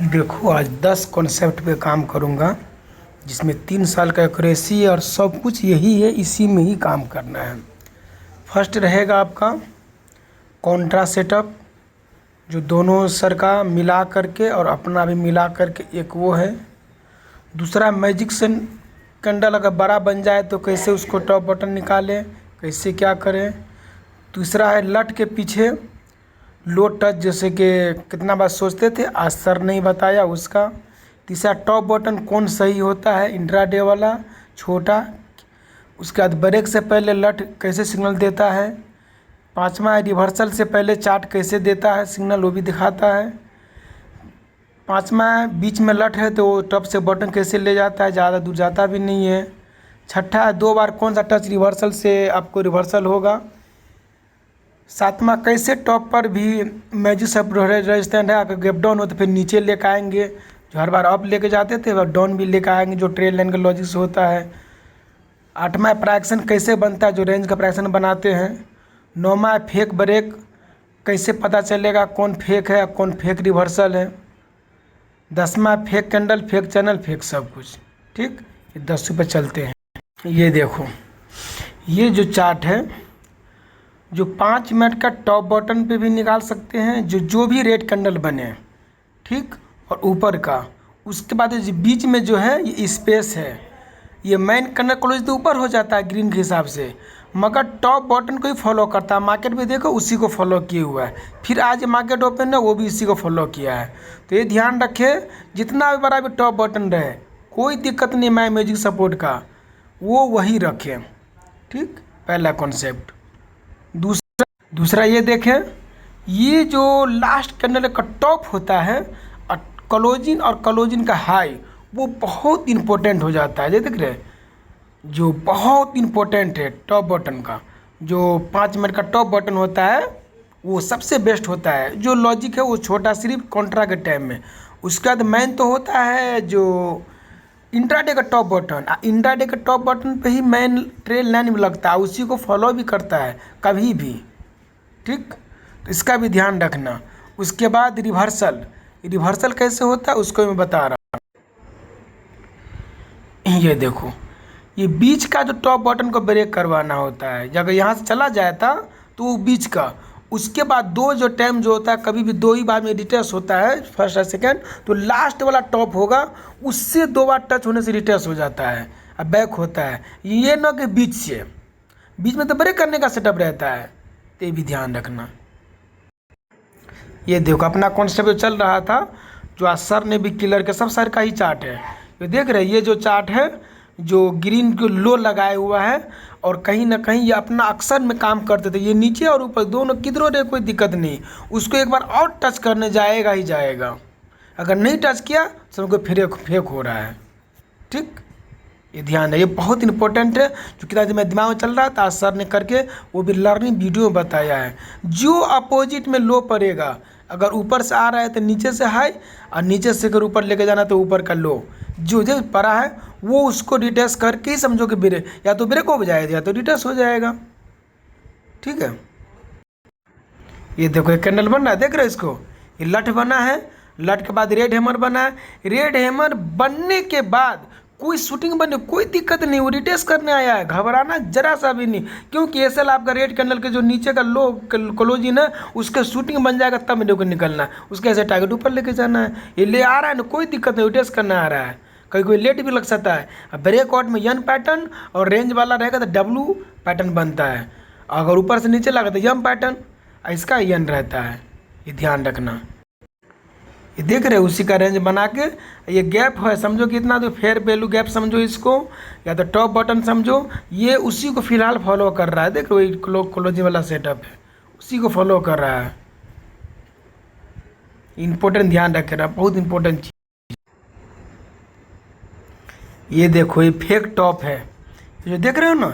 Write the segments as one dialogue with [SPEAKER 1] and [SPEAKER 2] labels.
[SPEAKER 1] देखो, आज 10 कॉन्सेप्ट पे काम करूँगा जिसमें 3 साल का एक्यूरेसी है और सब कुछ यही है, इसी में ही काम करना है। फर्स्ट रहेगा आपका कॉन्ट्रा सेटअप, जो दोनों सर का मिला करके और अपना भी मिला करके एक वो है। दूसरा मैजिक कैंडल अगर बड़ा बन जाए तो कैसे उसको टॉप बटन निकालें, कैसे क्या करें। तीसरा है लट के पीछे लो टच, जैसे कि कितना बार सोचते थे, आज सर नहीं बताया उसका। तीसरा टॉप बटन कौन सही होता है, इंट्राडे वाला छोटा। उसके बाद ब्रेक से पहले लट कैसे सिग्नल देता है। पांचवा है रिवर्सल से पहले चार्ट कैसे देता है सिग्नल, वो भी दिखाता है। पांचवा है बीच में लट है तो टॉप से बटन कैसे ले जाता है, ज़्यादा दूर जाता भी नहीं है। छठा है 2 बार कौन सा टच रिवर्सल से आपको रिवर्सल होगा। सातवां कैसे टॉप पर भी मैजिक सब रेजिस्टेंट है, अगर गैप डाउन हो तो फिर नीचे लेकर आएंगे, जो हर बार अप लेके जाते थे वह डाउन भी लेकर आएंगे, जो ट्रेल लाइन का लॉजिक से होता है। आठवां प्राइक्शन कैसे बनता है, जो रेंज का प्राइक्शन बनाते हैं। नौवां फेक ब्रेक, कैसे पता चलेगा कौन फेक है कौन फेक रिवर्सल है। 10वां fake candle, fake channel, fake सब कुछ। ठीक, ये 10 पे चलते हैं। ये देखो, ये जो चार्ट है, जो 5 मिनट का टॉप बटन पे भी निकाल सकते हैं, जो भी रेड कैंडल बने, ठीक, और ऊपर का। उसके बाद जो बीच में जो है ये स्पेस है, ये मेन कैंडल क्लोज तो ऊपर हो जाता है ग्रीन के हिसाब से, मगर टॉप बटन को ही फॉलो करता है। मार्केट में देखो उसी को फॉलो किए हुआ है, फिर आज मार्केट ओपन है वो भी इसी को फॉलो किया है। तो ये ध्यान रखें, जितना भी बड़ा भी टॉप बटन रहे कोई दिक्कत नहीं, मैं मैजिक सपोर्ट का वो वही रखें। ठीक, पहला कॉन्सेप्ट। दूसरा ये देखें, ये जो लास्ट कैंडल का टॉप होता है और क्लोजिंग और क्लोजिंग का हाई, वो बहुत इम्पोर्टेंट हो जाता है। ये देख रहे हैं, जो बहुत इम्पोर्टेंट है टॉप बटन का, जो 5 मिनट का टॉप बटन होता है वो सबसे बेस्ट होता है। जो लॉजिक है वो छोटा सिर्फ कॉन्ट्रा के टाइम में। उसके बाद मेन तो होता है जो इंट्राडे का टॉप बटन, इंट्राडे के टॉप बटन पे ही मेन ट्रेल लाइन भी लगता है, उसी को फॉलो भी करता है कभी भी। ठीक, तो इसका भी ध्यान रखना। उसके बाद रिवर्सल कैसे होता है उसको मैं बता रहा हूँ। ये देखो, ये बीच का जो टॉप बटन को ब्रेक करवाना होता है, अगर यहाँ से चला जाए था तो वो बीच का, उसके बाद दो जो टाइम जो होता है कभी भी 2 ही बार में रिटेस्ट होता है, फर्स्ट और सेकेंड, तो लास्ट वाला टॉप होगा उससे 2 बार टच होने से रिटेस्ट हो जाता है और बैक होता है। ये ना कि बीच में तो ब्रेक करने का सेटअप रहता है, तो ये भी ध्यान रखना। ये देखो, अपना कॉन्सेप्ट जो चल रहा था, जो आज सर ने भी क्लियर किया, सब सर का ही चार्ट है। ये देख रहे हैं, ये जो चार्ट है जो ग्रीन को लो लगाया हुआ है, और कहीं ना कहीं ये अपना अक्सर में काम करते थे, ये नीचे और ऊपर दोनों किधरों रहे कोई दिक्कत नहीं, उसको एक बार और टच करने जाएगा ही जाएगा। अगर नहीं टच किया तो उनको फिर फेक हो रहा है। ठीक, ये ध्यान है, ये बहुत इंपॉर्टेंट है। जो कितना दिन में दिमाग में चल रहा था, आज सर ने करके वो भी लर्निंग वीडियो में बताया है। जो अपोजिट में लो पड़ेगा, अगर ऊपर से आ रहा है तो नीचे से हाई, और नीचे से अगर ऊपर लेके जाना तो ऊपर का लो, जो पड़ा है वो उसको रिटेस्ट करके ही समझो कि ब्रेक, या तो ब्रेक हो जाएगा या तो रिटेस्ट हो जाएगा। ठीक है, ये देखो एक कैंडल बन रहा है, देख रहे हो इसको, ये लट बना है, लट के बाद रेड हैमर बना है। रेड हैमर बनने के बाद कोई शूटिंग बने, कोई दिक्कत नहीं, वो रिटेस्ट करने आया है, घबराना जरा सा भी नहीं, क्योंकि एसएल आपका रेड कैंडल के जो नीचे का लो क्लोजिंग है उसके शूटिंग बन जाएगा, तब मेरे को निकलना है, उसके ऐसे टारगेट ऊपर लेके जाना है। ये ले आ रहा है ना, कोई दिक्कत नहीं, रिटेस्ट करना आ रहा है, कहीं कोई लेट भी लग सकता है। अब ब्रेकआउट में यन पैटर्न और रेंज वाला रहेगा तो डब्लू पैटर्न बनता है, अगर ऊपर से नीचे लगा तो यम पैटर्न, इसका यन रहता है, ये ध्यान रखना। ये देख रहे हो, उसी का रेंज बना के, ये गैप है समझो कितना, तो फेयर वैल्यू गैप समझो इसको, या तो टॉप बटन समझो, ये उसी को फिलहाल फॉलो कर रहा है। देख रहे हो, क्लोजिंग वाला सेटअप है, उसी को फॉलो कर रहा है। इम्पोर्टेंट ध्यान रखेना, बहुत इंपॉर्टेंट चीज। ये देखो, ये फेक टॉप है, ये जो देख रहे हो ना,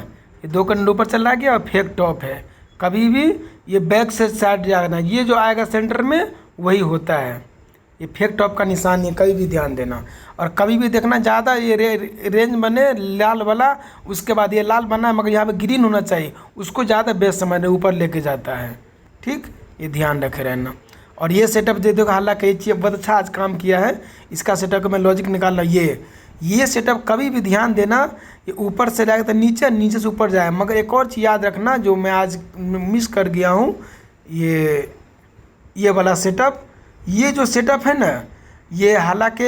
[SPEAKER 1] ये 2 कैंडल ऊपर चला गया और फेक टॉप है। कभी भी ये बैक से साइड जाना, ये जो आएगा सेंटर में वही होता है, ये फेक टॉप का निशान है, कभी भी ध्यान देना। और कभी भी देखना, ज़्यादा ये रेंज बने लाल वाला, उसके बाद ये लाल बना है मगर यहाँ पे ग्रीन होना चाहिए, उसको ज़्यादा बेस्ट समझने ऊपर लेके जाता है। ठीक, ये ध्यान रखे रहना। और ये सेटअप दे दो, हालांकि ये चीज़ बहुत अच्छा आज काम किया है। इसका सेटअप मैं लॉजिक निकाल रहा हूँ। ये सेटअप कभी भी ध्यान देना, ये ऊपर से जाएगा तो नीचे, नीचे से ऊपर जाए। मगर एक और चीज़ याद रखना जो मैं आज मिस कर गया हूँ, ये वाला सेटअप, ये जो सेटअप है ना, ये हालांकि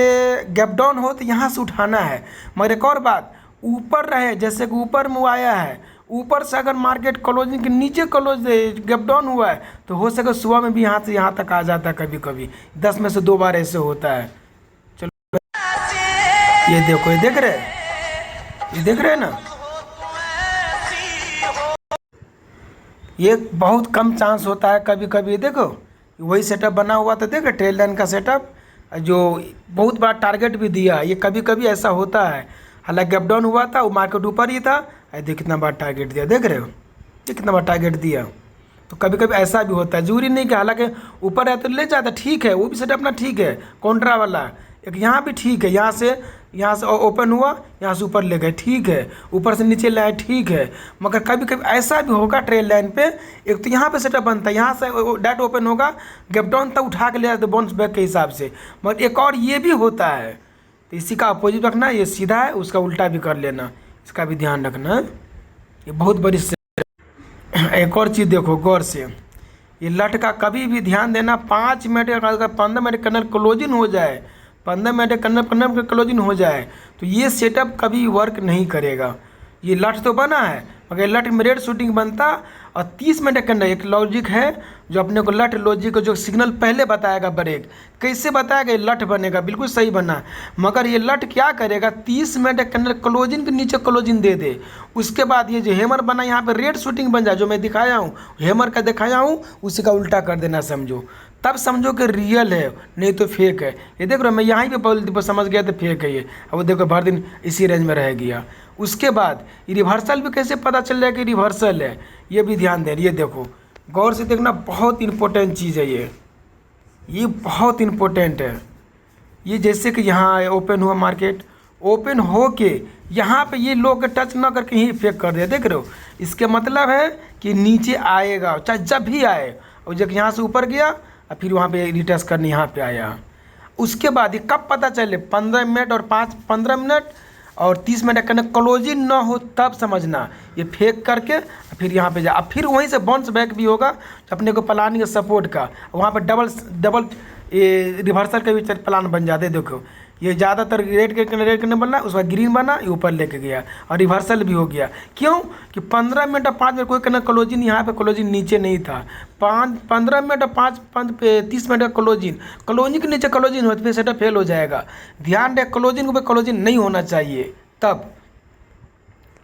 [SPEAKER 1] गैप डाउन हो तो यहाँ से उठाना है। मगर एक और बात, ऊपर रहे, जैसे कि ऊपर में वो आया है, ऊपर से अगर मार्केट क्लोजिंग के नीचे क्लोज गैप डाउन हुआ है तो हो सके सुबह में भी यहाँ से यहाँ तक आ जाता है। कभी कभी 10 में से 2 बार ऐसे होता है। चलो ये देखो, ये देख रहे हैं ना, ये बहुत कम चांस होता है कभी कभी। देखो वही सेटअप बना हुआ था, देखो ट्रेल लाइन का सेटअप जो बहुत बड़ा टारगेट भी दिया। ये कभी कभी ऐसा होता है, हालांकि गैप डाउन हुआ था, वो मार्केट ऊपर ही था, देखिए कितना बड़ा टारगेट दिया, देख रहे हो ये कितना बड़ा टारगेट दिया। तो कभी कभी ऐसा भी होता है, जरूरी नहीं कि हालांकि ऊपर है तो ले जाता, ठीक है, वो भी सेटअप अपना ठीक है, कॉन्ट्रा वाला एक यहाँ भी ठीक है, यहाँ से ओपन हुआ, यहाँ से ऊपर ले गए, ठीक है, ऊपर से नीचे लाए, ठीक है। मगर कभी कभी ऐसा भी होगा ट्रेल लाइन पे, एक तो यहाँ पे सेटअप बनता है, यहाँ से डायरेक्ट ओपन होगा, गैप डाउन तक उठा के ले जाते बाउंस बैक के हिसाब से। मगर एक और ये भी होता है, तो इसी का अपोजिट रखना, ये सीधा है उसका उल्टा भी कर लेना, इसका भी ध्यान रखना। ये बहुत बड़ी एक और चीज़ देखो गौर से, ये लट का कभी भी ध्यान देना, 5 मिनट अगर 15 मिनट कनर क्लोजिंग हो जाए, 15 मिनट कनर क्लोजिंग हो जाए तो ये सेटअप कभी वर्क नहीं करेगा। ये लट तो बना है मगर लट में रेड शूटिंग बनता, और 30 मिनट के अंदर एक लॉजिक है जो अपने को लट लॉजिक जो सिग्नल पहले बताएगा, ब्रेक कैसे बताएगा, ये लट बनेगा, बिल्कुल सही बना। मगर ये लट क्या करेगा, 30 मिनट के अंदर क्लोजिंग के नीचे क्लोजिंग दे दे, उसके बाद ये जो हेमर बना यहाँ पे रेड शूटिंग बन जाए, जो मैं दिखाया हूँ हेमर का दिखाया हूँ, उसी का उल्टा कर देना, समझो, तब समझो कि रियल है, नहीं तो फेक है। ये देख रहे हो, मैं यहाँ पे बोल समझ गया तो फेक है ये, अब वो देखो भर दिन इसी रेंज में रह गया। उसके बाद रिवर्सल भी कैसे पता चल रहा है कि रिवर्सल है, ये भी ध्यान दें। ये देखो गौर से देखना, बहुत इंपॉर्टेंट चीज़ है ये बहुत इंपॉर्टेंट है। ये जैसे कि यहाँ ओपन हुआ मार्केट, ओपन हो के यहाँ पे ये लोग टच ना करके ही फेक कर दिया, देख रहे हो, इसके मतलब है कि नीचे आएगा, चाहे जब भी आए, और जब यहाँ से ऊपर गया और फिर वहाँ पे रिटेस्ट करने यहाँ पे आया। उसके बाद ये कब पता चले, 15 मिनट और 15 मिनट और 30 मिनट करने क्लोजिंग ना हो तब समझना, ये फेक करके फिर यहाँ पे जा, अब फिर वहीं से बाउंस बैक भी होगा अपने को प्लानिंग सपोर्ट का, वहाँ पे डबल ये रिवर्सल का भी प्लान बन जाते। देखो ये ज़्यादातर रेड करने बनना, उसके बाद ग्रीन बना, ये ऊपर लेके गया और रिवर्सल भी हो गया। क्यों कि 15 मिनट और 5 मिनट कोई करना क्लोजिंग, यहाँ पे क्लोजिंग नीचे नहीं था, 15 मिनट और 30 मिनट का क्लोजिंग के नीचे क्लोजिंग हो तो फिर सेटअप फेल हो जाएगा। ध्यान रहे क्लोजिंग पे क्लोजिंग नहीं होना चाहिए। तब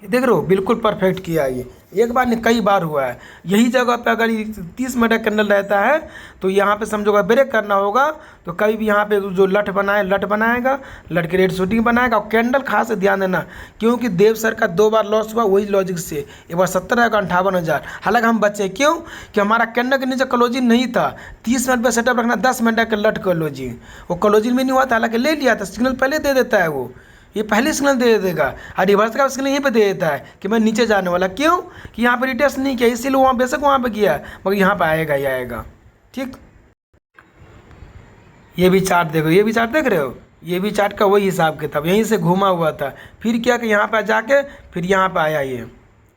[SPEAKER 1] देख रहे हो बिल्कुल परफेक्ट किया, ये एक बार नहीं कई बार हुआ है। यही जगह पे अगर 30 मिनट का कैंडल रहता है तो यहाँ पे समझोगा ब्रेक करना होगा, तो कभी भी यहाँ पे जो लट बनाएगा, लट के रेड शूटिंग बनाएगा। और कैंडल खास ध्यान देना, क्योंकि देव सर का 2 बार लॉस हुआ वही लॉजिक से, एक बार 17,000 का 58,000। हालांकि हम बचे क्यों कि हमारा कैंडल के नीचे क्लोजिंग नहीं था, 30 मिनट पर सेटअप रखना, 10 मिनट का लट क्लोजिंग, वो क्लोजिंग भी नहीं हुआ था, हालांकि ले लिया था, सिग्नल पहले दे देता है वो, ये पहले सिग्नल दे देगा। और रिवर्स का सिग्नल यहीं पे दे देता है कि मैं नीचे जाने वाला, क्यों कि यहाँ पे रिटेस्ट नहीं किया, इसीलिए वहाँ बेशक वहाँ पे किया, मगर यहाँ पे आएगा ही आएगा। ठीक, ये भी चार्ट देखो, ये भी चार्ट देख रहे हो, ये भी चार्ट का वही हिसाब किताब, यहीं से घूमा हुआ था, फिर क्या कि यहाँ पे जाके फिर यहाँ पे आया ये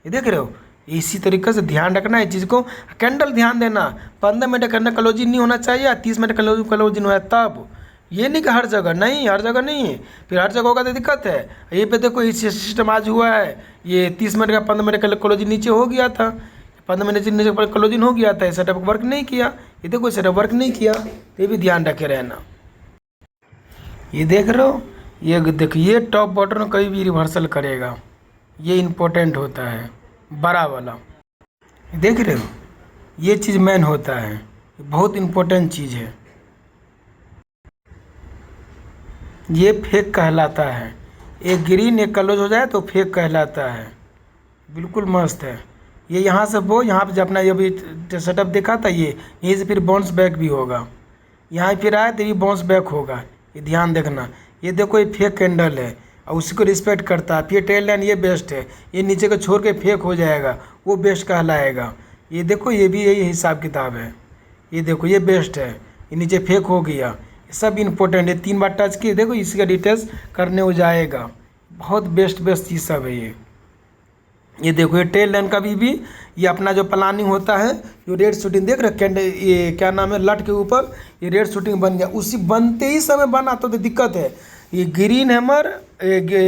[SPEAKER 1] देख रहे हो। इसी तरीके से ध्यान रखना है चीज़ को। कैंडल ध्यान देना, 15 मिनट करना क्लोजिंग नहीं होना चाहिए, 30 मिनट क्लोजिंग हुआ है तब। ये नहीं कि हर जगह नहीं, हर जगह नहीं, फिर हर जगह होगा तो दिक्कत है। ये पे देखो ये सिस्टम आज हुआ है, ये 30 मिनट का 15 मिनट का क्लोजिंग नीचे हो गया था, 15 मिनट नीचे क्लोजिंग हो गया था, ये सेटअप वर्क नहीं किया, ये देखो सेटअप वर्क नहीं किया, ये भी ध्यान रखे रहना। ये देख रहे हो, ये देखो ये टॉप बॉटम कभी भी रिवर्सल करेगा, ये इम्पोर्टेंट होता है बड़ा वाला, देख रहे हो, ये चीज़ मेन होता है, बहुत इम्पोर्टेंट चीज़ है, ये फेक कहलाता है। एक ग्रीन एक क्लोज हो जाए तो फेक कहलाता है, बिल्कुल मस्त है। ये यहाँ से वो यहाँ पे जब अपना ये भी सेटअप देखा था, ये यहीं से फिर बाउंस बैक भी होगा, यहाँ फिर आए तो ये बाउंस बैक होगा, ये ध्यान देखना। ये देखो ये फेक कैंडल है और उसी को रिस्पेक्ट करता है। फिर टेल लाइन ये बेस्ट है, ये नीचे को छोड़ के फेक हो जाएगा, वो बेस्ट कहलाएगा। ये देखो ये भी यही हिसाब किताब है, ये देखो ये बेस्ट है, ये नीचे फेक हो गया, ये सब इम्पोर्टेंट है। 3 बार टच किए, देखो इसका डिटेल्स करने हो जाएगा। बहुत बेस्ट बेस्ट चीज़ सब है ये देखो ये टेल लैंड का भी ये अपना जो प्लानिंग होता है, जो रेड शूटिंग देख रहे कैंडल, ये क्या नाम है, लट के ऊपर ये रेड शूटिंग बन गया। उसी बनते ही समय बना तो दिक्कत है। ये ग्रीन हैमर,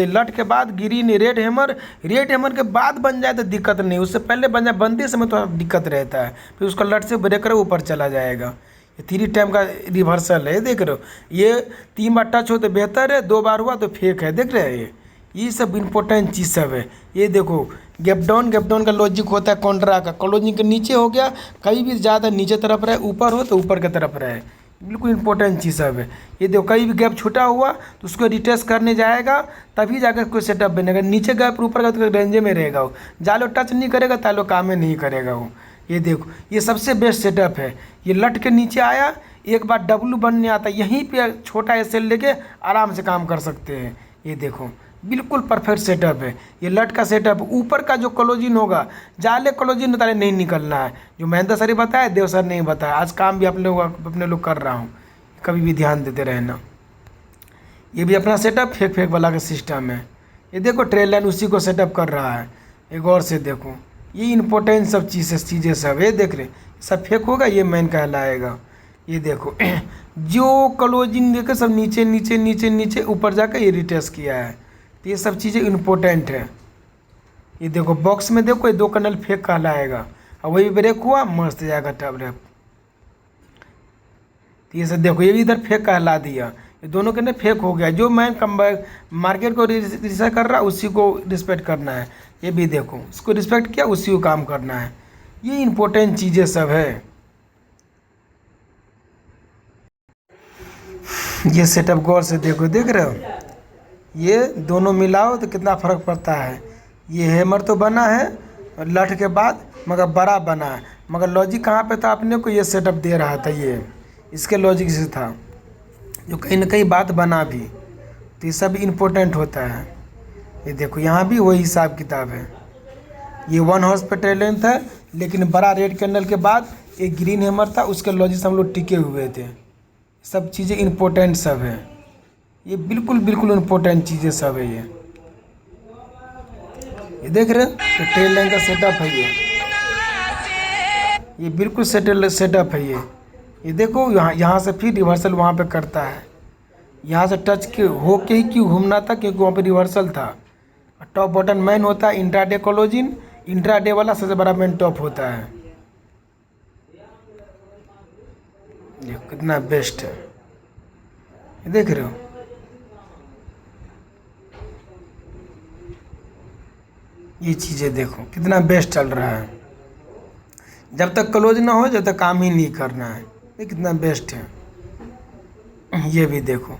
[SPEAKER 1] लट के बाद green red hammer, red hammer के बाद बन जाए तो दिक्कत नहीं, उससे पहले बन जाए, बनते समय थोड़ा दिक्कत रहता है, फिर उसका लट से ब्रेक कर ऊपर चला जाएगा। ये 3 टाइम का रिवर्सल है, देख रहे हो। ये 3 बार टच हो तो बेहतर है, 2 बार हुआ तो फेक है, देख रहे हैं ये सब इम्पोर्टेंट चीज़ सब है। ये देखो गैप डाउन का लॉजिक होता है कॉन्ट्रा का, क्लोजिंग के नीचे हो गया, कहीं भी ज़्यादा नीचे तरफ रहे, ऊपर हो तो ऊपर की तरफ रहे, बिल्कुल इंपॉर्टेंट चीज़ सब है। ये देखो कहीं भी गैप छूटा हुआ तो उसको रिटेस्ट करने जाएगा, तभी जाकर कोई सेटअप बनेगा। नीचे गैप ऊपर का तो रेंज में रहेगा वो, जालो टच नहीं करेगा तालो काम में नहीं करेगा वो। ये देखो ये सबसे बेस्ट सेटअप है। ये लट के नीचे आया, एक बार डब्लू बनने आता, यहीं पे छोटा एसएल लेके आराम से काम कर सकते हैं। ये देखो बिल्कुल परफेक्ट सेटअप है। ये लट का सेटअप, ऊपर का जो क्लोजिन होगा, जाले क्लोजिन ताले नहीं निकलना है, जो महेंद्र सर बताया, देव सर नहीं बताया। आज काम भी अपने लोग कर रहा हूँ, कभी भी ध्यान देते रहना। ये भी अपना सेटअप फेक वाला का सिस्टम है। ये देखो ट्रेल लाइन उसी को सेटअप कर रहा है, एक और से देखो। ये इंपॉर्टेंट सब चीज़ें सब ये देख रहे, सब फेक होगा, ये मेन कहलाएगा। ये देखो जो क्लोजिंग देकर सब नीचे नीचे नीचे नीचे ऊपर जाकर ये रिटेस्ट किया है, तो ये सब चीज़ें इम्पोर्टेंट है। ये देखो बॉक्स में देखो ये 2 कैंडल फेक कहलाएगा, और वही ब्रेक हुआ मस्त जाएगा टब रैप। तो ये सब देखो ये भी इधर फेक कहला दिया, ये दोनों कैंडल फेक हो गया। जो मैं मार्केट को रिसर्च कर रहा उसी को रिस्पेक्ट करना है। ये भी देखो इसको रिस्पेक्ट किया, उसी को काम करना है। ये इम्पोर्टेंट चीज़ें सब है। ये सेटअप गौर से देखो, देख रहे हो, ये दोनों मिलाओ तो कितना फ़र्क पड़ता है। ये हैमर तो बना है लट के बाद, मगर बड़ा बना है, मगर लॉजिक कहाँ पे था, अपने को ये सेटअप दे रहा था, ये इसके लॉजिक से था, जो कहीं ना कहीं बात बना भी। तो ये सब इम्पोर्टेंट होता है। ये देखो यहाँ भी वही हिसाब किताब है। ये 1 हॉर्स पे ट्रेल लेंथ है, लेकिन बड़ा रेड कैंडल के बाद एक ग्रीन हैमर था, उसके लॉजिक से हम लोग टिके हुए थे। सब चीज़ें इम्पोर्टेंट सब है, ये बिल्कुल इम्पोर्टेंट चीज़ें सब है। ये देख रहे हैं तो टेल लाइन का सेटअप है ये बिल्कुल सेटअप है। ये देखो यहाँ से फिर रिवर्सल वहाँ पे करता है, यहाँ से टच के होके ही क्यों घूमना था, क्योंकि वहाँ पे रिवर्सल था। टॉप बटन मैन होता है, इंट्राडे क्लोजिंग, इंट्राडे वाला सबसे बड़ा मैन टॉप होता है। ये कितना बेस्ट है, ये देख रहे हो। ये चीज़ें देखो कितना बेस्ट चल रहा है। जब तक क्लोज ना हो जब तक काम ही नहीं करना है। ये कितना बेस्ट है। ये भी देखो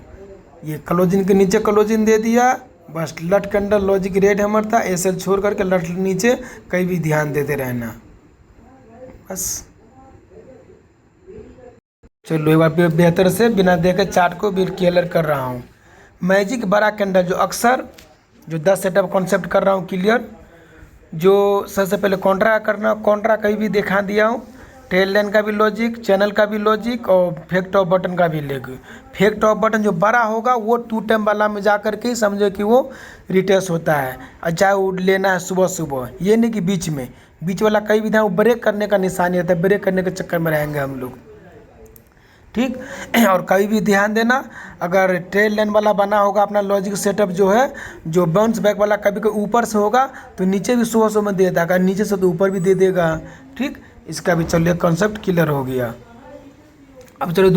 [SPEAKER 1] ये क्लोजिंग के नीचे क्लोजिंग दे दिया, बस लट कैंडल लॉजिक रेड हैमर था, एसएल छोड़ करके लट नीचे, कहीं भी ध्यान देते रहना बस। चलो एक बार बेहतर से बिना देखे चार्ट को भी क्लियर कर रहा हूँ। मैजिक बड़ा कैंडल जो अक्सर जो 10 सेटअप कॉन्सेप्ट कर रहा हूँ क्लियर, जो सबसे पहले कॉन्ट्रा करना, कॉन्ट्रा कहीं भी दिखा दिया हूँ। टेल लाइन का भी लॉजिक, चैनल का भी लॉजिक, और फेक टॉप बटन का भी लॉजिक। फेक टॉप बटन जो बड़ा होगा वो 2 टाइम वाला में जा करके ही समझो कि वो रिटेस्ट होता है, और चाहे वो लेना है सुबह सुबह, ये नहीं कि बीच वाला कहीं भी वो ब्रेक करने का निशानी रहता है, ब्रेक करने के चक्कर में रहेंगे हम लोग, ठीक। और कभी भी ध्यान देना, अगर ट्रेल लाइन वाला बना होगा अपना लॉजिक सेटअप जो है, जो बाउंस बैक वाला कभी कभी ऊपर से होगा तो नीचे भी सुबह में दे देगा, नीचे से तो ऊपर भी दे देगा, ठीक। इसका भी चलिए कॉन्सेप्ट क्लियर हो गया। अब चलो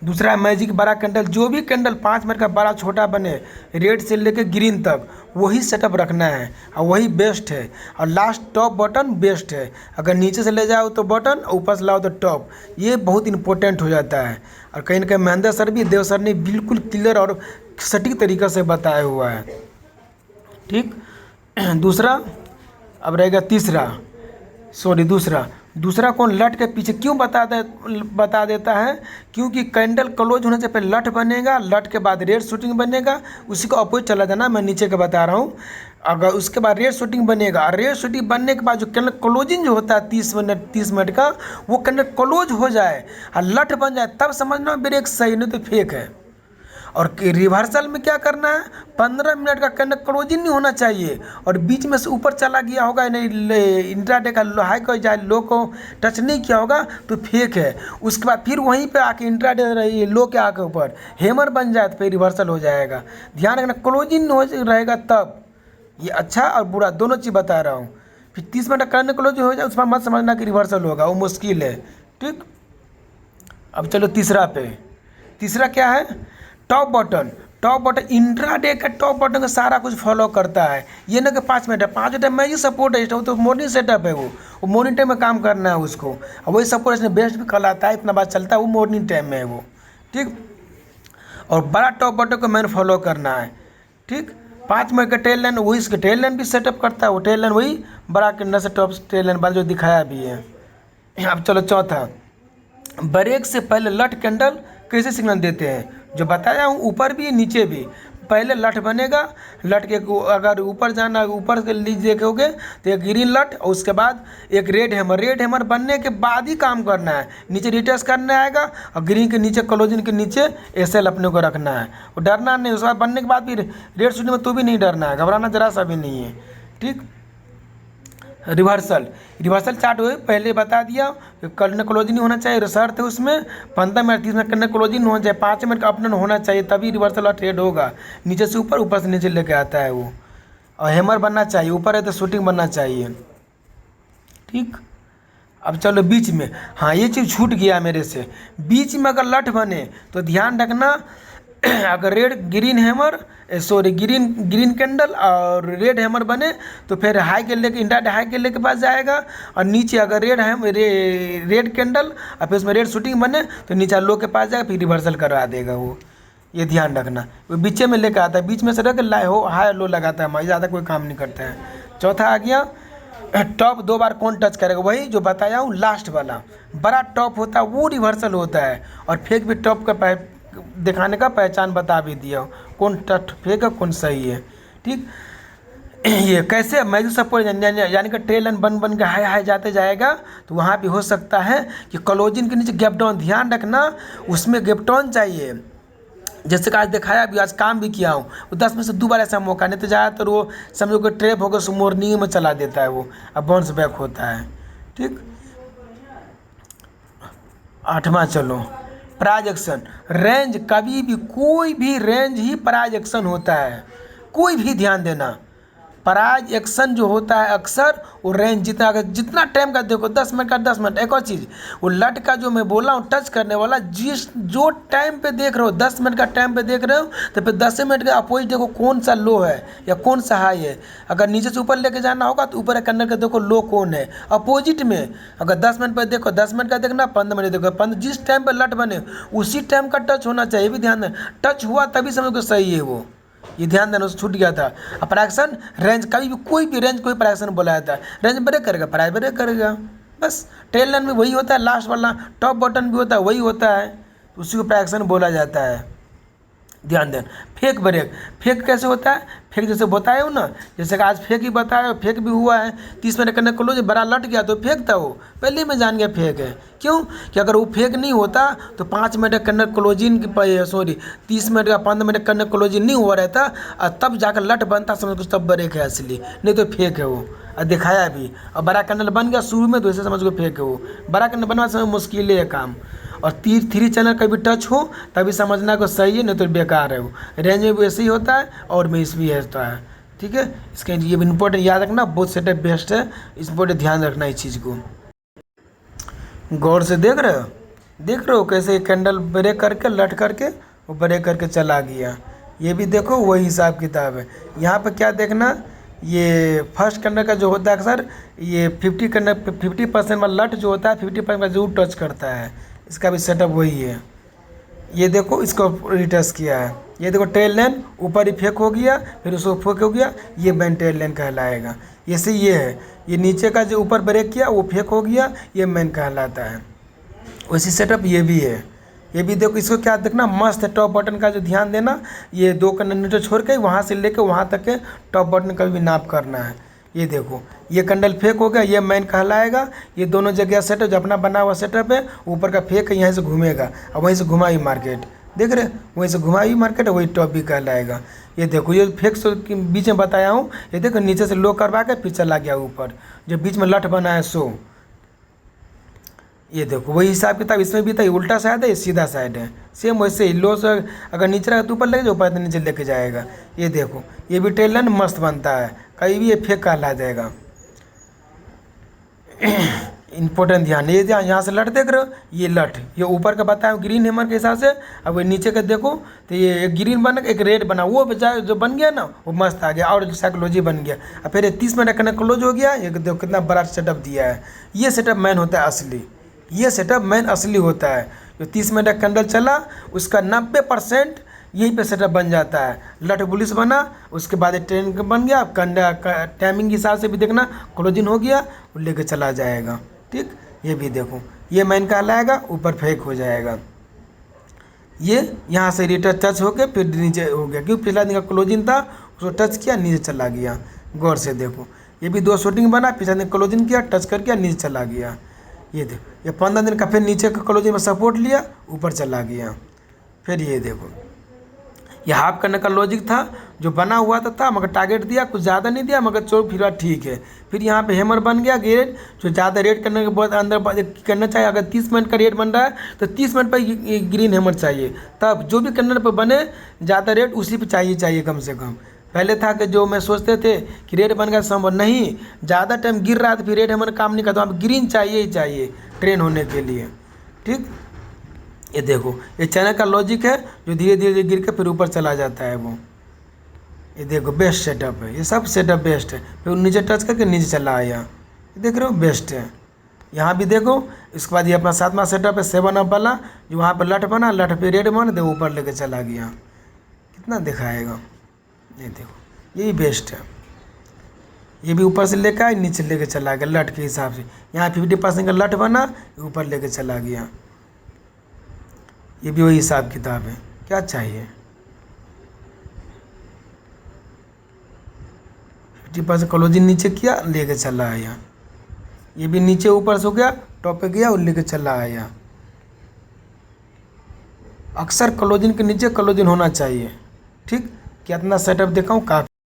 [SPEAKER 1] दूसरा मैजिक बड़ा कैंडल, जो भी कैंडल 5 मिनट का बड़ा छोटा बने, रेड से लेकर ग्रीन तक वही सेटअप रखना है, और वही बेस्ट है। और लास्ट टॉप बटन बेस्ट है, अगर नीचे से ले जाओ तो बटन, ऊपर से लाओ तो टॉप, ये बहुत इंपॉर्टेंट हो जाता है। और कहीं ना कहीं महेंद्र सर भी, देव सर ने बिल्कुल क्लियर और सटीक तरीक़े से बताया हुआ है, ठीक। दूसरा अब रहेगा दूसरा दूसरा कौन, लट के पीछे क्यों बता देता है, क्योंकि कैंडल क्लोज होने से पहले लट बनेगा, लट के बाद रेड शूटिंग बनेगा, उसी को अपोजिट चला जाना, मैं नीचे के बता रहा हूँ। अगर उसके बाद रेड शूटिंग बनेगा, रेड शूटिंग बनने के बाद जो कैंडल क्लोजिंग जो होता है 30 मिनट का, वो कैंडल क्लोज हो जाए और लट बन जाए, तब समझना ब्रेक सही, नहीं तो फेक है। और रिवर्सल में क्या करना है, 15 मिनट का कैंडल क्लोजिंग नहीं होना चाहिए और बीच में से ऊपर चला गया होगा, नहीं इंट्राडे का हाई को जाए लो को टच नहीं किया होगा तो फेक है। उसके बाद फिर वहीं पे आके इंट्राडे लो के आके ऊपर हैमर बन जाए तो फिर रिवर्सल हो जाएगा। ध्यान रखना, क्लोजिंग हो रहेगा तब। ये अच्छा और बुरा दोनों चीज़ बता रहा हूँ। फिर 30 मिनट का कैंडल क्लोजिंग हो जाए उस पर मत समझना कि रिवर्सल होगा, वो मुश्किल है। ठीक, अब चलो तीसरा क्या है, टॉप बटन इंट्राडे का टॉप बटन का सारा कुछ फॉलो करता है। ये ना कि 5 मिनट है, 5 मिनट में ही सपोर्ट है, वो तो मॉर्निंग सेटअप है, वो मॉर्निंग टाइम में काम करना है उसको, और वही सपोर्ट इसने बेस्ट भी कहलाता है, इतना बात चलता है, वो मॉर्निंग टाइम में है वो। ठीक, और बड़ा टॉप बटन को मैंने फॉलो करना है। ठीक, 5 मिनट का टेल लाइन, वही इसके टेल लाइन भी सेटअप करता है, वो टेल लाइन वही बड़ा कैंडल से टॉप टेल लाइन वाला जो दिखाया भी है। अब चलो चौथा, ब्रेक से पहले लट कैंडल कैसे सिग्नल देते हैं, जो बताया हूँ, ऊपर भी नीचे भी। पहले लट बनेगा, लट के अगर ऊपर जाना, ऊपर के लीज देखोगे तो एक ग्रीन लट और उसके बाद एक रेड हैमर बनने के बाद ही काम करना है। नीचे रिटेस्ट करने आएगा और ग्रीन के नीचे क्लोजिंग के नीचे एसएल अपने को रखना है, और डरना नहीं। उसके बाद बनने के बाद फिर रेड शूटिंग में तो भी नहीं डरना है, घबराना जरा सा भी नहीं है। ठीक, रिवर्सल चार्ट हुए पहले बता दिया, कैंडल क्लोजिंग नहीं होना चाहिए, शर्त है उसमें 15 मिनट 30 मिनट कैंडल क्लोजिंग नहीं होना चाहिए, 5 मिनट का अपने होना चाहिए, तभी रिवर्सल और ट्रेड होगा। नीचे से ऊपर, ऊपर से नीचे लेके आता है वो, और हैमर बनना चाहिए, ऊपर है तो शूटिंग बनना चाहिए। ठीक, अब चलो बीच में, हाँ ये चीज़ छूट गया मेरे से, बीच में अगर लट बने तो ध्यान रखना, अगर ग्रीन कैंडल और रेड हैमर बने तो फिर हाई के लेके इंट्राडे हाई के लेके पास जाएगा, और नीचे अगर रेड कैंडल और फिर उसमें रेड शूटिंग बने तो नीचे लो के पास जाएगा, फिर रिवर्सल करवा देगा वो। ये ध्यान रखना, वो बीच में लेकर आता है, बीच में से रख हाई लो लगाता है, हमारी ज़्यादा कोई काम नहीं करता है। चौथा आ गया, टॉप 2 बार कौन टच करेगा, वही जो बताया हूँ लास्ट वाला, बड़ा टॉप होता है वो रिवर्सल होता है, और फेक भी टॉप का दिखाने का पहचान बता भी दिया, कौन टच फेक है कौन सही है। ठीक, ये कैसे मैजिक सपोर्ट यानी कि ट्रेल लाइन बन के हाई जाते जाएगा, तो वहाँ भी हो सकता है कि क्लोजिंग के नीचे गैप डाउन, ध्यान रखना उसमें गैप डाउन चाहिए। जैसे कि आज दिखाया भी, आज काम भी किया हूँ, वो 10 में से 2 बार ऐसा मौका, नहीं तो ज़्यादातर वो समझो कि ट्रैप होकर सो मॉर्निंग में चला देता है वो, अब बाउंस बैक होता है। ठीक, 8वां चलो, प्राइज एक्शन। रेंज कभी भी, कोई भी रेंज ही प्राइज एक्शन होता है, कोई भी ध्यान देना, प्राइज एक्शन जो होता है अक्सर वो रेंज जितना टाइम का देखो, 10 मिनट का 10 मिनट। एक और चीज़, वो लट का जो मैं बोला हूँ टच करने वाला, जो टाइम पे देख रहे हो 10 मिनट का टाइम पे देख रहे हो, तो फिर 10 मिनट के अपोजिट देखो कौन सा लो है या कौन सा हाई है। अगर नीचे से ऊपर लेके जाना होगा तो ऊपर कैंडल का देखो लो कौन है अपोजिट में। अगर 10 मिनट पर देखो, 10 मिनट का देखना, 15 मिनट देखो, 15 जिस टाइम पर लट बने उसी टाइम का टच होना चाहिए, भी ध्यान देना। टच हुआ तभी समझो कि सही है वो, ये ध्यान देना, उससे छूट गया था। अब प्राइक्शन रेंज, कभी भी कोई भी रेंज कोई प्राइक्शन बोला जाता है, रेंज ब्रेक करेगा प्राइस ब्रेक करेगा, बस। टेल लाइन में वही होता है, लास्ट वाला टॉप बटन भी होता है वही होता है, उसी को प्राइक्शन बोला जाता है। ध्यान देना। फेक ब्रेक, फेक कैसे होता है, फेक जैसे बताया हूँ ना, जैसे कि आज फेक ही बताया, फेक भी हुआ है। 30 मिनट करने क्लोज बड़ा लट गया तो फेक था वो, पहले ही मैं जान गया फेक है। क्यों कि अगर वो फेक नहीं होता तो 5 मिनट करने क्लोजिंग की 30 मिनट का 15 मिनट करने क्लोजिंग नहीं हुआ रहता, और तब जाकर लट बनता, समझ कुछ तब ब्रेक है असली, नहीं तो फेक है वो। और दिखाया भी, और बड़ा कैंडल बन गया शुरू में तो ऐसे समझ को फेक है वो। बड़ा कैंडल बनवा समय मुश्किल है काम, और 3 चैनल कभी टच हो तभी समझना को सही है, नहीं तो बेकार है वो। रेंज में भी ऐसे ही होता है और में इस भी होता है। ठीक है, इसके ये इंपॉर्टेंट याद रखना, बहुत सेटअप बेस्ट है, इस पर ध्यान रखना इस चीज़ को। गौर से देख रहे हो कैसे कैंडल ब्रेक करके लट करके वो ब्रेक करके चला गया। ये भी देखो वही हिसाब किताब है। यहाँ पे क्या देखना, ये फर्स्ट कैंडल का जो होता है अक्सर ये 50% वाला लट जो होता है 50% का जरूर टच करता है, इसका भी सेटअप वही है। ये देखो इसको रिटच किया है। ये देखो टेल लाइन ऊपर ही फेक हो गया, फिर उसको फेक हो गया, ये मेन टेल लाइन कहलाएगा। जैसे ये है, ये नीचे का जो ऊपर ब्रेक किया वो फेक हो गया, ये मेन कहलाता है। वैसी सेटअप ये भी है। ये भी देखो, इसको क्या देखना मस्त है, टॉप बटन का जो ध्यान देना, ये 2 कंडल छोड़ के वहाँ से लेके वहाँ तक के टॉप बटन का भी नाप करना है। ये देखो, ये कंडल फेक हो गया, ये मेन कहलाएगा। ये दोनों जगह सेटअप जो अपना बना हुआ सेटअप है, ऊपर का फेक है, यहाँ से घूमेगा और वहीं से घुमाई मार्केट, देख रहे, वहीं से घुमाई मार्केट, वही टॉप भी कहलाएगा। ये देखो, ये फेक के बीच में बताया हूँ, ये देखो नीचे से लो करवा के फिर चला गया ऊपर, जो बीच में लठ बना है सो। ये देखो वही हिसाब किताब इसमें भी था, ये उल्टा साइड है, ये सीधा साइड है, सेम वैसे ही। लो से अगर नीचे रहा तो ऊपर लेके जाओ, ऊपर तो नीचे लेके जाएगा। ये देखो, ये भी टेल लाइन मस्त बनता है, कहीं भी ये फेक कहला जाएगा। इम्पोर्टेंट ध्यान, ये ध्यान, यहाँ से लट देख रहे हो, ये लट, ये ऊपर का बताया ग्रीन हेमर के हिसाब से। अब नीचे का देखो तो ये एक ग्रीन बना, एक रेड बना, वो जो बन गया ना वो मस्त आ गया, और साइकोलॉजी बन गया। और फिर 30 मिनट का क्लोज हो गया। ये देखो कितना बड़ा सेटअप दिया है। ये सेटअप मैन होता है असली, ये सेटअप मैन असली होता है। जो 30 मिनट का कैंडल चला, उसका 90% यहीं पे सेटअप बन जाता है। लट बुलिस बना, उसके बाद ट्रेन बन गया, टाइमिंग के हिसाब से भी देखना, क्लोजिंग हो गया, वो लेके चला जाएगा। ठीक, ये भी देखो, ये मैन कहलाएगा, ऊपर फेक हो जाएगा। ये यहाँ से रिटच टच होके फिर नीचे हो गया, क्योंकि पिछला दिन का क्लोजिंग था, उसको टच किया नीचे चला गया। गौर से देखो, ये भी 2 शूटिंग बना, पिछला दिन क्लोजिंग किया, टच कर किया, नीचे चला गया। ये देखो, ये 15 दिन का फिर नीचे का क्लोजिंग में सपोर्ट लिया, ऊपर चला गया। फिर ये देखो, ये हाफ करने का लॉजिक था, जो बना हुआ था मगर टारगेट दिया, कुछ ज़्यादा नहीं दिया, मगर चोर फिर ठीक है। फिर यहाँ पे हैमर बन गया ग्रेड, जो ज़्यादा रेड करने के बाद अंदर करना चाहिए। अगर 30 मिनट का रेड बन रहा है तो 30 मिनट पर ग्रीन हैमर चाहिए, तब जो भी करने पर बने ज़्यादा रेड उसी पर चाहिए कम से कम। पहले था कि जो मैं सोचते थे कि रेड बन गया संभव नहीं, ज़्यादा टाइम गिर रहा था फिर रेड हैमर काम नहीं करता, अब ग्रीन चाहिए ही चाहिए ट्रेन होने के लिए। ठीक, ये देखो, ये चैनल का लॉजिक है, जो धीरे धीरे गिर के फिर ऊपर चला जाता है वो। ये देखो बेस्ट सेटअप है, ये सब सेटअप बेस्ट है। फिर नीचे टच करके नीचे चला आया, ये देख रहे हो बेस्ट है। यहाँ भी देखो, इसके बाद ये अपना 7वां सेटअप है 7 अप वाला, जो वहाँ पर लठ बना, लठ पे रेड बना, देखो ऊपर लेके चला गया, कितना दिखाएगा। ये देखो, यही बेस्ट है। ये भी ऊपर से लेकर आए, नीचे लेके चला गया लठ के हिसाब से। यहाँ 50% का लठ बना, ऊपर लेके चला गया। ये भी वही हिसाब किताब है, क्या चाहिए। 50% क्लोजिंग नीचे किया, लेके चला आया। ये भी नीचे ऊपर से हो गया, टॉप पे गया और लेके चला आया। अक्सर क्लोजिंग के नीचे क्लोजिंग होना चाहिए। ठीक, कितना सेटअप दिखाऊं, काफ़ी